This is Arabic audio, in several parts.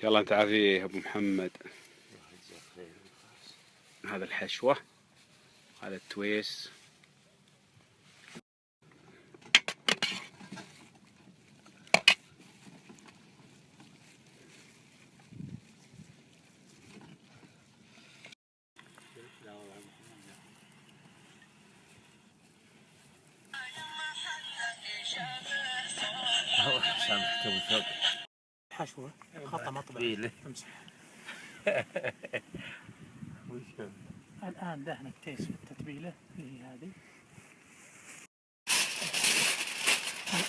يلا انت عافيه يا ابو محمد. هذا الحشوة، هذا التويس. حشوة خطأ مطبع امسح. الآن دهن التيس في التتبيلة اللي هذه.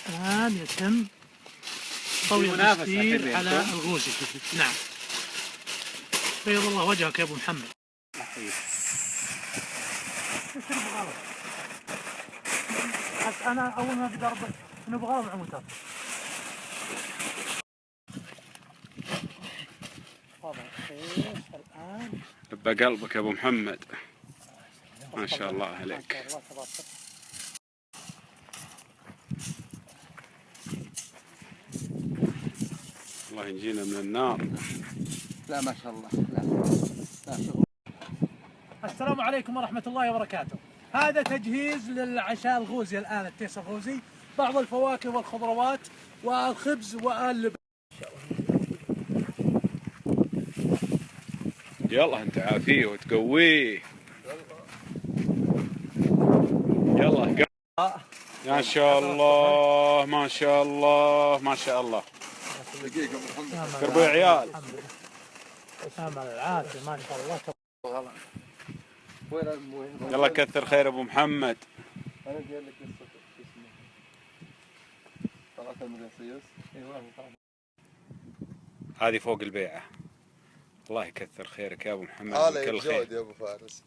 الآن يتم طوي التستير على الغوزي. نعم. بيض الله وجهك يا ابو محمد. بس انا اول ما اقدر نبغاه مع متر. الآن لبى قلبك يا ابو محمد، ما شاء الله عليك. الله ينجينا من النار. لا ما شاء الله. لا. السلام عليكم ورحمة الله وبركاته. هذا تجهيز للعشاء الغوزي الآن، التيس الغوزي، بعض الفواكه والخضروات والخبز واللبن. يلا انت عافيه وتقويه. يلا ما شاء الله ما شاء الله ما شاء الله. قربوا يا عيال. امل العافية ما شاء الله. يلا كثر خير ابو محمد. انا جاي لك اسمه 3 مليون سيوس. ايوه هذه فوق البيعة. الله يكثر خيرك يا ابو محمد. هلا يا ابو فارس.